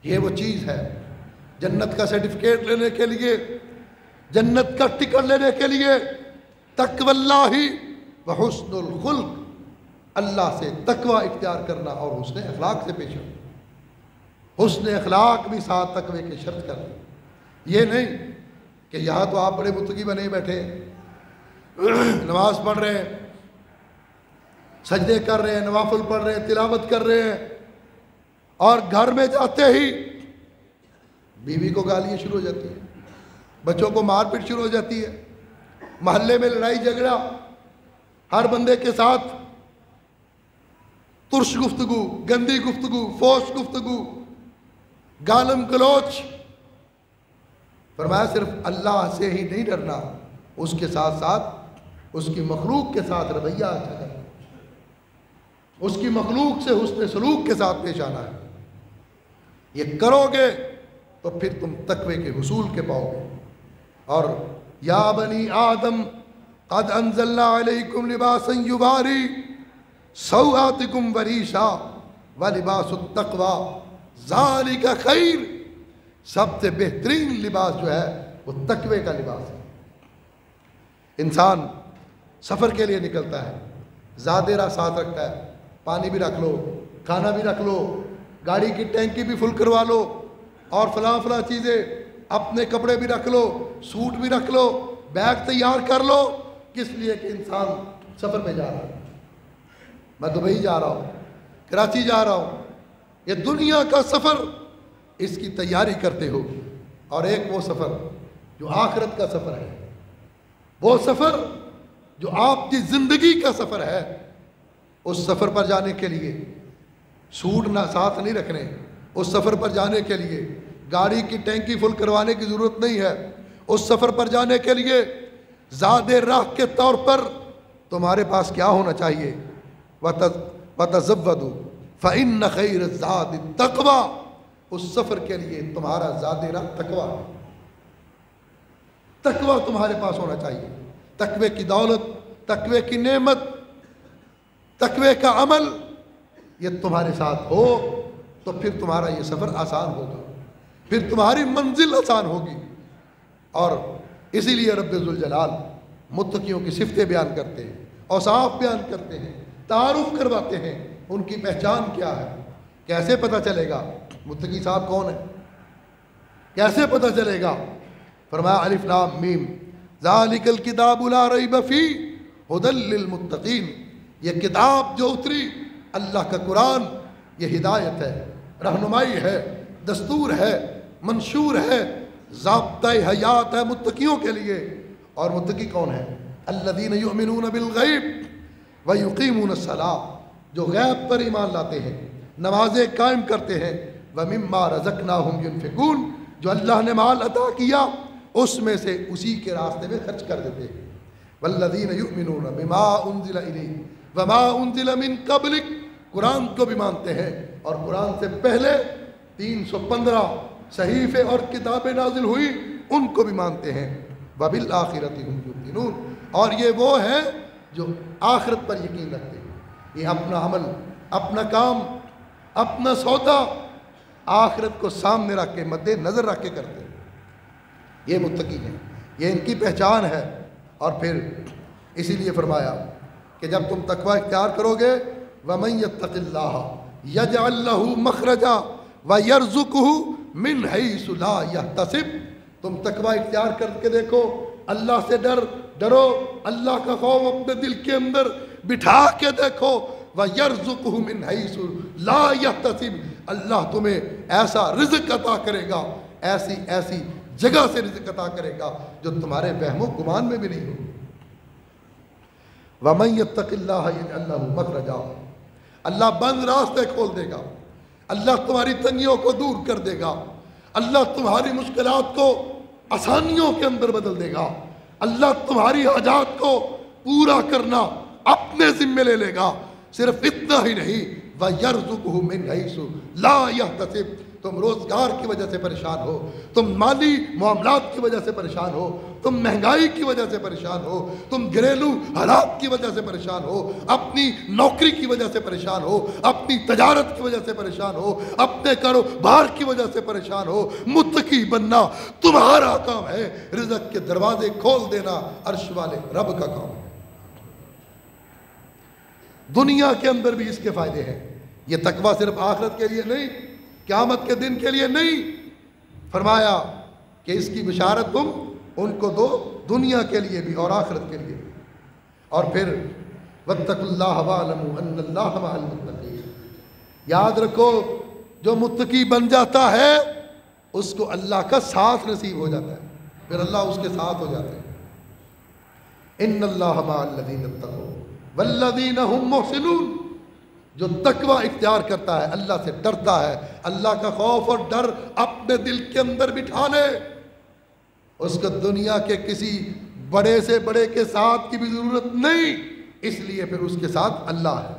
یہ وہ چیز ہے جنت کا سرٹیفکیٹ لینے کے لیے، جنت کا ٹکٹ لینے کے لیے، تقوی اللہ و حسن الخلق، اللہ سے تقوی اختیار کرنا اور حسن اخلاق سے پیش آنا۔ حسن اخلاق بھی ساتھ تقوی کے شرط کر دیں۔ یہ نہیں کہ یہاں تو آپ بڑے متقی بنے بیٹھے، نماز پڑھ رہے ہیں، سجدے کر رہے ہیں، نوافل پڑھ رہے ہیں، تلاوت کر رہے ہیں، اور گھر میں جاتے ہی بیوی کو گالیاں شروع ہو جاتی ہیں، بچوں کو مار پیٹ شروع ہو جاتی ہے، محلے میں لڑائی جھگڑا، ہر بندے کے ساتھ ترش گفتگو، گندی گفتگو، فوش گفتگو، گالم گلوچ۔ فرمایا صرف اللہ سے ہی نہیں ڈرنا، اس کے ساتھ ساتھ اس کی مخلوق کے ساتھ رویہ اچھا کرنا، اس کی مخلوق سے حسن سلوک کے ساتھ پیش آنا ہے۔ یہ کرو گے تو پھر تم تقوی کے حصول کے پاؤ گے۔ اور یا بنی آدم قد انزلنا علیکم لباسا یواری سوآتکم وریشا ولباس التقوی ذالک خیر، سب سے بہترین لباس جو ہے وہ تقوی کا لباس ہے۔ انسان سفر کے لیے نکلتا ہے، زادہ راہ ساتھ رکھتا ہے، پانی بھی رکھ لو، کھانا بھی رکھ لو، گاڑی کی ٹینکی بھی فل کروا لو، اور فلاں فلاں چیزیں، اپنے کپڑے بھی رکھ لو، سوٹ بھی رکھ لو، بیگ تیار کر لو۔ کس لیے کہ انسان سفر میں جا رہا ہے۔ میں دبئی جا رہا ہوں، کراچی جا رہا ہوں، یہ دنیا کا سفر، اس کی تیاری کرتے ہو۔ اور ایک وہ سفر جو آخرت کا سفر ہے، وہ سفر جو آپ کی زندگی کا سفر ہے، اس سفر پر جانے کے لیے سوٹ نہ ساتھ نہیں رکھنے، اس سفر پر جانے کے لیے گاڑی کی ٹینکی فل کروانے کی ضرورت نہیں ہے۔ اس سفر پر جانے کے لیے زاد راہ کے طور پر تمہارے پاس کیا ہونا چاہیے؟ وَتَزَوَّدُوا فَإِنَّ خَيْرَ الزَّادِ التَّقْوَىٰ، اس سفر کے لیے تمہارا زاد راہ تقویٰ ہے۔ تقویٰ تمہارے پاس ہونا چاہیے، تقوی کی دولت، تقوی کی نعمت، تقوی کا عمل، یہ تمہارے ساتھ ہو تو پھر تمہارا یہ سفر آسان ہوگا، پھر تمہاری منزل آسان ہوگی۔ اور اسی لیے رب ذوالجلال متقیوں کی صفتیں بیان کرتے ہیں، اوصاف بیان کرتے ہیں، تعارف کرواتے ہیں، ان کی پہچان کیا ہے۔ کیسے پتہ چلے گا متقی صاحب کون ہے؟ کیسے پتہ چلے گا؟ فرمایا الف لام میم ذالک الکتاب لا ریب فیہ ھدی للمتقین، یہ کتاب جو اتری اللہ کا قرآن، یہ ہدایت ہے، رہنمائی ہے، دستور ہے، منشور ہے، ضابطۂ حیات ہے متقیوں کے لیے۔ اور متقی کون ہے؟ الذین یؤمنون بالغیب ویقیمون الصلاۃ، جو غیب پر ایمان لاتے ہیں، نمازیں قائم کرتے ہیں، ومما رزقناہم ینفقون، جو اللہ نے مال عطا کیا اس میں سے اسی کے راستے میں خرچ کر دیتے ہیں۔ والذین یؤمنون بما انزل الیک وما انزل من قبلک، قرآن کو بھی مانتے ہیں، اور قرآن سے پہلے 315 صحیفے اور کتابیں نازل ہوئی ان کو بھی مانتے ہیں۔ وبالآخرۃ ھم یوقنون، اور یہ وہ ہیں جو آخرت پر یقین رکھتے ہیں۔ یہ اپنا عمل، اپنا کام، اپنا سودا آخرت کو سامنے رکھ کے، مد نظر رکھ کے کرتے ہیں۔ یہ متقی ہیں، یہ ان کی پہچان ہے۔ اور پھر اسی لیے فرمایا کہ جب تم تقوی اختیار کرو گے، وَمَن يَتَّقِ اللَّهَ يَجْعَل لَّهُ مَخْرَجًا وَيَرْزُقْهُ مِنْ حَيْثُ لَا يَحْتَسِبُ، تم تقوی اختیار کر کے دیکھو، اللہ سے ڈرو، اللہ کا خوف اپنے دل کے اندر بٹھا کے دیکھو، وَيَرْزُقْهُ مِنْ حَيْثُ لَا يَحْتَسِبُ، اللہ تمہیں ایسا رزق عطا کرے گا، ایسی جگہ سے رزق عطا کرے گا جو تمہارے وہم و گمان میں بھی نہیں ہو۔ وَمَن يَتَّقِ اللَّهَ يَجْعَل لَّهُ مَخْرَجًا، اللہ بند راستے کھول دے گا، اللہ تمہاری تنگیوں کو دور کر دے گا، اللہ تمہاری مشکلات کو آسانیوں کے اندر بدل دے گا، اللہ تمہاری حاجات کو پورا کرنا اپنے ذمے لے لے گا۔ صرف اتنا ہی نہیں، وَيَرْزُقْهُ مِنْ حَيْثُ لَا يَحْتَسِبُ، تم روزگار کی وجہ سے پریشان ہو، تم مالی معاملات کی وجہ سے پریشان ہو، تم مہنگائی کی وجہ سے پریشان ہو، تم گھریلو حالات کی وجہ سے پریشان ہو، اپنی نوکری کی وجہ سے پریشان ہو، اپنی تجارت کی وجہ سے پریشان ہو، اپنے کاروبار کی وجہ سے پریشان ہو، متقی بننا تمہارا کام ہے، رزق کے دروازے کھول دینا عرش والے رب کا کام ہے۔ دنیا کے اندر بھی اس کے فائدے ہیں۔ یہ تقویٰ صرف آخرت کے لیے نہیں، قیامت کے دن کے لیے نہیں، فرمایا کہ اس کی بشارت تم ان کو دو، دنیا کے لیے بھی اور آخرت کے لیے بھی۔ اور پھر واتقوا اللہ واعلموا ان اللہ مع المتقین، یاد رکھو جو متقی بن جاتا ہے اس کو اللہ کا ساتھ نصیب ہو جاتا ہے، پھر اللہ اس کے ساتھ ہو جاتے ہیں۔ ان اللہ مع الذین اتقوا والذین هم محسنون، جو تقوی اختیار کرتا ہے، اللہ سے ڈرتا ہے، اللہ کا خوف اور ڈر اپنے دل کے اندر بٹھا لے، اس کو دنیا کے کسی بڑے سے بڑے کے ساتھ کی بھی ضرورت نہیں، اس لیے پھر اس کے ساتھ اللہ ہے۔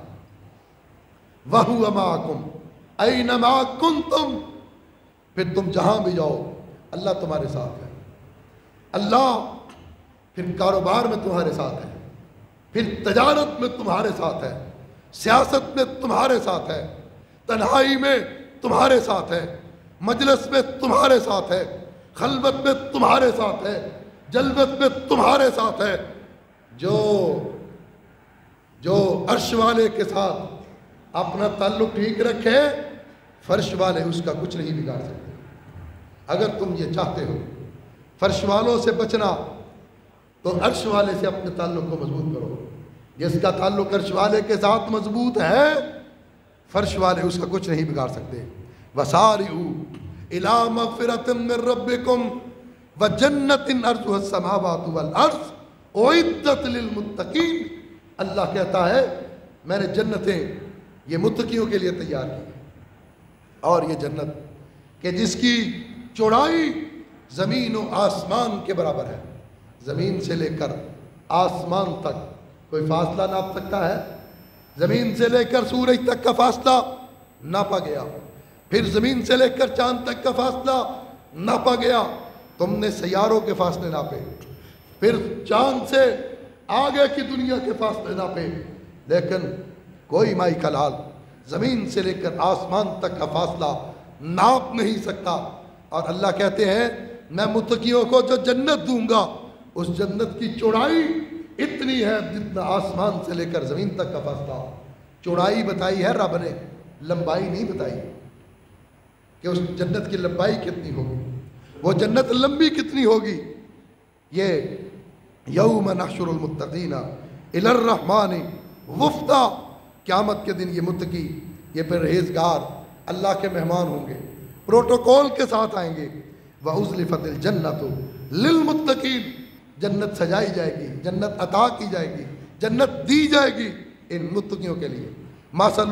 وَهُوَ مَعَكُمْ أَيْنَمَا كُنْتُمْ، پھر تم جہاں بھی جاؤ اللہ تمہارے ساتھ ہے۔ اللہ پھر کاروبار میں تمہارے ساتھ ہے، پھر تجارت میں تمہارے ساتھ ہے، سیاست میں تمہارے ساتھ ہے، تنہائی میں تمہارے ساتھ ہے، مجلس میں تمہارے ساتھ ہے، خلوت میں تمہارے ساتھ ہے، جلوت میں تمہارے ساتھ ہے۔ جو عرش والے کے ساتھ اپنا تعلق ٹھیک رکھے، فرش والے اس کا کچھ نہیں بگاڑ سکتے۔ اگر تم یہ چاہتے ہو فرش والوں سے بچنا تو عرش والے سے اپنے تعلق کو مضبوط کرو۔ جس کا تعلق عرش والے کے ساتھ مضبوط ہے، فرش والے اس کا کچھ نہیں بگاڑ سکتے۔ وَسَارِعُوا إِلَىٰ مَغْفِرَةٍ مِّن رَّبِّكُمْ وَجَنَّةٍ عَرْضُهَا السَّمَاوَاتُ وَالْأَرْضُ أُعِدَّتْ لِلْمُتَّقِينَ۔ اللہ کہتا ہے میں نے جنتیں یہ متقیوں کے لیے تیار کی، اور یہ جنت کہ جس کی چوڑائی زمین و آسمان کے برابر ہے، زمین سے لے کر آسمان تک کوئی فاصلہ ناپ سکتا ہے؟ زمین سے لے کر سورج تک کا فاصلہ ناپا گیا، پھر زمین سے لے کر چاند تک کا فاصلہ ناپا گیا، تم نے سیاروں کے فاصلے ناپے، پھر چاند سے آگے کی دنیا کے فاصلے ناپے، لیکن کوئی مائی کا لال زمین سے لے کر آسمان تک کا فاصلہ ناپ نہیں سکتا۔ اور اللہ کہتے ہیں میں متقیوں کو جو جنت دوں گا اس جنت کی چوڑائی اتنی ہے جتنا آسمان سے لے کر زمین تک کا فاصلہ۔ چوڑائی بتائی ہے رب نے، لمبائی نہیں بتائی کہ اس جنت کی لمبائی کتنی ہوگی، وہ جنت لمبی کتنی ہوگی۔ یہ یوم نحشر المتقین الی الرحمن وفدا، قیامت کے دن یہ متقی، یہ پرہیزگار اللہ کے مہمان ہوں گے، پروٹوکول کے ساتھ آئیں گے۔ وَأُزْلِفَتِ الْجَنَّةُ لِلْمُتَّقِينَ، جنت سجائی جائے گی، جنت عطا کی جائے گی، جنت دی جائے گی ان متقیوں کے لیے۔ مَثَلُ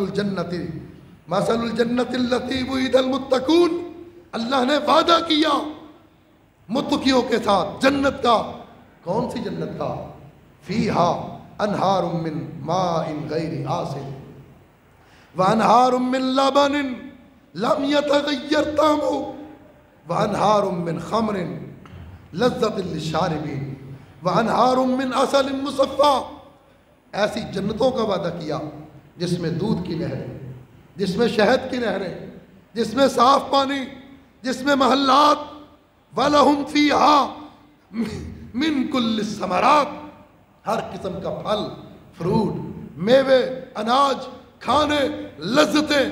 الْجَنَّةِ الَّتِي وُعِدَ الْمُتَّقُونَ، اللہ نے وعدہ کیا متقیوں کے ساتھ جنت کا۔ کون سی جنت کا؟ فِيهَا أَنْهَارٌ مِّن مَاءٍ غَيْرِ آسِنٍ وَأَنْهَارٌ مِّن لَبَنٍ لَمْ يَتَغَيَّرْ طَعْمُهُ وَأَنْهَارٌ مِّن خَمْرٍ لَذَّةٍ لِلشَّارِبِينَ وَأَنْهَارٌ مِّن عَسَلٍ مُّصَفًّى، ایسی جنتوں کا وعدہ کیا جس میں دودھ کی نہریں، جس میں شہد کی نہریں، جس میں صاف پانی، جس میں محلات، وَلَهُمْ فِيهَا مِن كُلِّ الثَّمَرَاتِ، ہر قسم کا پھل، فروٹ، میوے، اناج، کھانے، لذتیں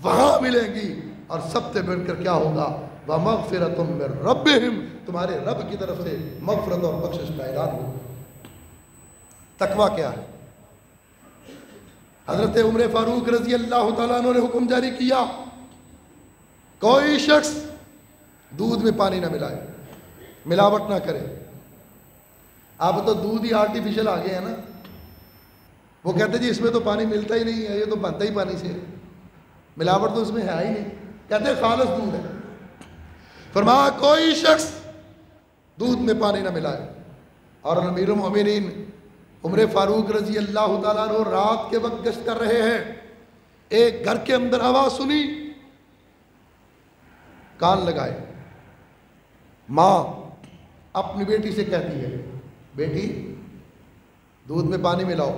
وہاں ملیں گی۔ اور سب سے بڑھ کر کیا ہوگا؟ وَمَغْفِرَةٌ مِّن رَبِّهِمْ، تمہارے رب کی طرف سے مغفرت اور بخشش کا اعلان ہوگا۔ تقویٰ کیا ہے؟ حضرت عمر فاروق رضی اللہ تعالیٰ عنہ نے حکم جاری کیا کوئی شخص دودھ میں پانی نہ ملائے، ملاوٹ نہ کرے۔ اب تو دودھ ہی آرٹیفیشل آ گئے ہیں نا، وہ کہتے جی اس میں تو پانی ملتا ہی نہیں ہے، یہ تو بنتا ہی پانی سے ہے، ملاوٹ تو اس میں ہے ہی نہیں، کہتے خالص دودھ ہے۔ فرمایا کوئی شخص دودھ میں پانی نہ ملائے۔ اور امیر المومنین عمر فاروق رضی اللہ تعالیٰ عنہ رات کے وقت گشت کر رہے ہیں، ایک گھر کے اندر آواز سنی، کان لگائے، ماں اپنی بیٹی سے کہتی ہے بیٹی دودھ میں پانی ملاؤ۔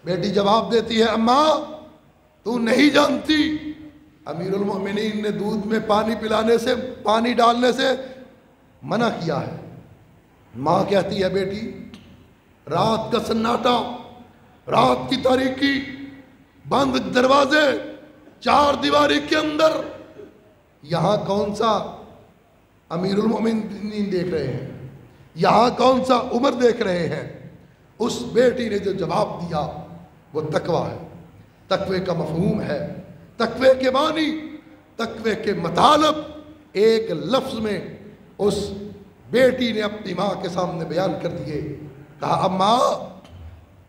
بیٹی جواب دیتی ہے اماں تو نہیں جانتی، امیر المومنین نے دودھ میں پانی پلانے سے، پانی ڈالنے سے منع کیا ہے۔ ماں کہتی ہے بیٹی رات کا سناٹا، رات کی تاریکی، بند دروازے، چار دیواری کے اندر، یہاں کون سا امیر المومنین دیکھ رہے ہیں، یہاں کون سا عمر دیکھ رہے ہیں؟ اس بیٹی نے جو جواب دیا وہ تقویٰ ہے، تقوی کا مفہوم ہے، تقوی کے معنی، تقوی کے مطالب ایک لفظ میں اس بیٹی نے اپنی ماں کے سامنے بیان کر دیے۔ کہا اماں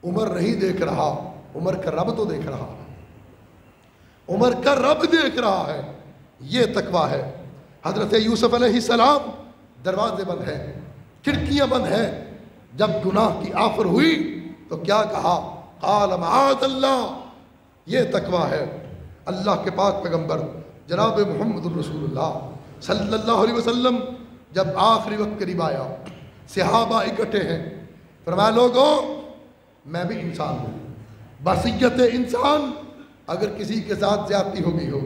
عمر نہیں دیکھ رہا، عمر کا رب تو دیکھ رہا ہے، عمر کا رب دیکھ رہا ہے، یہ تقویٰ ہے۔ حضرت یوسف علیہ السلام دروازے بند ہیں، کھڑکیاں بند ہیں، جب گناہ کی آفر ہوئی تو کیا کہا؟ قال معاذ اللہ، یہ تقویٰ ہے۔ اللہ کے پاک پیغمبر جناب محمد الرسول اللہ صلی اللہ علیہ وسلم جب آخری وقت قریب آیا، صحابہ اکٹھے ہیں، فرمایا لوگوں میں بھی انسان ہوں، بصیت انسان، اگر کسی کے ساتھ زیادتی ہو گئی ہو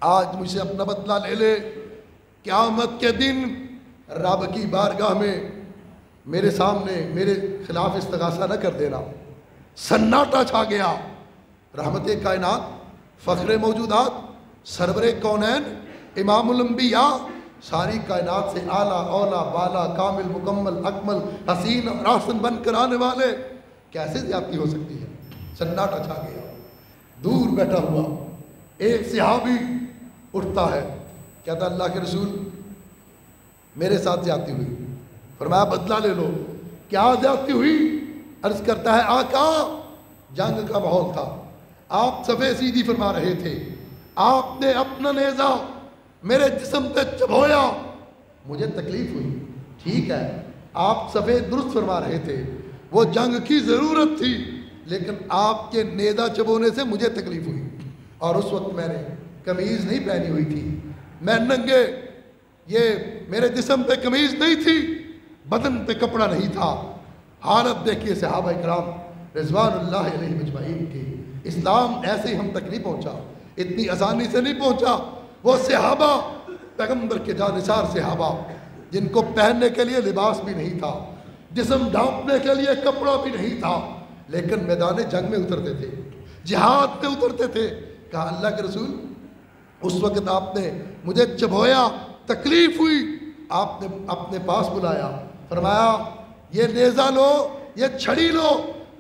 آج مجھ سے اپنا بدلہ لے لے، قیامت کے دن رب کی بارگاہ میں میرے سامنے میرے خلاف استغاثہ نہ کر دینا۔ سناٹا چھا گیا۔ رحمت کائنات، فخر موجودات، سرور کونین، امام الانبیاء، ساری کائنات سے اعلیٰ اولا بالا کامل مکمل اکمل حسین اور احسن بن کر آنے والے، کیسے زیادتی ہو سکتی ہے؟ سناٹا چھا گیا۔ دور بیٹھا ہوا ایک صحابی اٹھتا ہے، کہتا اللہ کے رسول میرے ساتھ زیادتی ہوئی۔ فرمایا بدلہ لے لو۔ کیا زیادتی ہوئی؟ عرض کرتا ہے آقا جنگ کا ماحول تھا، آپ صفے سیدھی فرما رہے تھے، آپ نے اپنا نیزہ میرے جسم پہ چبھویا، مجھے تکلیف ہوئی۔ ٹھیک ہے آپ صفے درست فرما رہے تھے، وہ جنگ کی ضرورت تھی، لیکن آپ کے نیزہ چبونے سے مجھے تکلیف ہوئی، اور اس وقت میں نے قمیض نہیں پہنی ہوئی تھی، میں ننگے، یہ میرے جسم پہ قمیض نہیں تھی، بدن پہ کپڑا نہیں تھا۔ حالت دیکھیے صحابہ کرام رضوان اللہ علیہ مجمعین کی۔ اسلام ایسے ہی ہم تک نہیں پہنچا، اتنی آسانی سے نہیں پہنچا۔ وہ صحابہ پیغمبر کے جانثار صحابہ جن کو پہننے کے لیے لباس بھی نہیں تھا، جسم ڈھانپنے کے لیے کپڑا بھی نہیں تھا، لیکن میدان جنگ میں اترتے تھے، جہاد میں اترتے تھے۔ کہا اللہ کے رسول اس وقت آپ نے مجھے چبھویا، تکلیف ہوئی، آپ نے اپنے پاس بلایا، فرمایا یہ نیزہ لو، یہ چھڑی لو،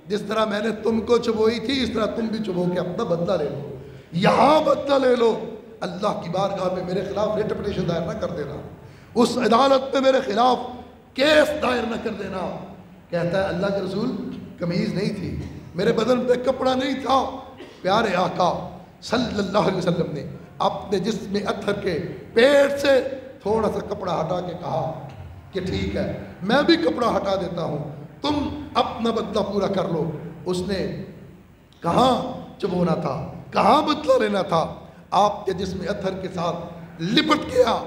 جس طرح میں نے تم کو چبوئی تھی اس طرح تم بھی چبو کے اپنا بدلہ لے لو، یہاں بدلہ لے لو، اللہ کی بارگاہ میں میرے خلاف ریٹ پٹیشن دائر نہ کر دینا، اس عدالت میں میرے خلاف کیس دائر نہ کر دینا۔ کہتا ہے اللہ کے رسول قمیض نہیں تھی، میرے بدن پہ کپڑا نہیں تھا۔ پیارے آقا صلی اللہ علیہ وسلم نے اپنے جسم اطہر کے پیٹ سے تھوڑا سا کپڑا ہٹا کے کہا کہ ٹھیک ہے میں بھی کپڑا ہٹا دیتا ہوں، تم اپنا بدلہ پورا کر لو۔ اس نے کہاں چبونا تھا، کہاں بدلہ لینا تھا، آپ کے جسم اطہر کے ساتھ لپٹ گیا،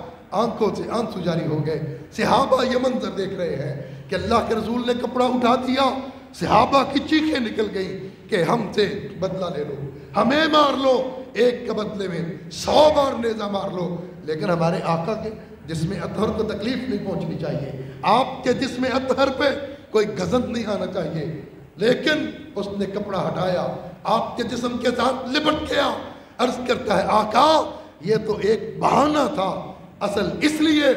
آنکھوں سے آنسو جاری ہو گئے۔ صحابہ یہ منظر دیکھ رہے ہیں کہ اللہ کے رسول نے کپڑا اٹھا دیا، صحابہ کی چیخیں نکل گئیں کہ ہم سے بدلہ لے لو، ہمیں مار لو، ایک کے بدلے میں 100 بار نیزہ مار لو، لیکن ہمارے آقا کے جسم اطہر کو تکلیف نہیں پہنچنی چاہیے، آپ کے جسم اطہر پہ کوئی گزند نہیں آنا چاہیے۔ لیکن اس نے کپڑا ہٹایا، آپ کے جسم کے ساتھ لپٹ گیا۔ عرض کرتا ہے آقا یہ تو ایک بہانہ تھا، اصل اس لیے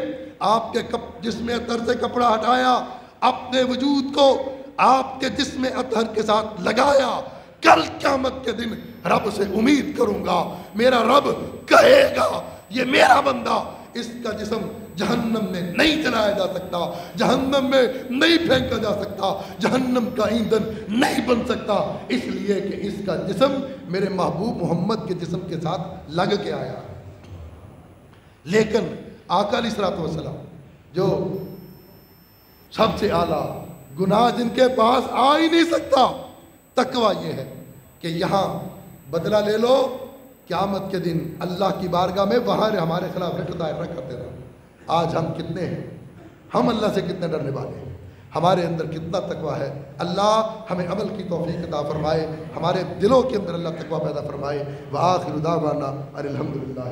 آپ کے جسم اطہر سے کپڑا ہٹایا، اپنے وجود کو آپ کے جسم اطہر کے ساتھ لگایا۔ کل قیامت کے دن رب سے امید کروں گا، میرا رب کہے گا یہ میرا بندہ، اس کا جسم جہنم میں نہیں جلایا جا سکتا، جہنم میں نہیں پھینکا جا سکتا، جہنم کا ایندھن نہیں بن سکتا، اس لیے کہ اس کا جسم میرے محبوب محمد کے جسم کے ساتھ لگ کے آیا۔ لیکن آقا علیہ الصلوۃ والسلام جو سب سے اعلیٰ، گناہ جن کے پاس آ ہی نہیں سکتا، تقویٰ یہ ہے کہ یہاں بدلہ لے لو، قیامت کے دن اللہ کی بارگاہ میں وہاں ہمارے خلاف ریٹ دائر نہ کر دینا۔ آج ہم کتنے ہیں، ہم اللہ سے کتنے ڈرنے والے ہیں، ہمارے اندر کتنا تقویٰ ہے۔ اللہ ہمیں عمل کی توفیق عطا فرمائے، ہمارے دلوں کے اندر اللہ تقویٰ پیدا فرمائے۔ وآخر دعوانا ان الحمدللہ۔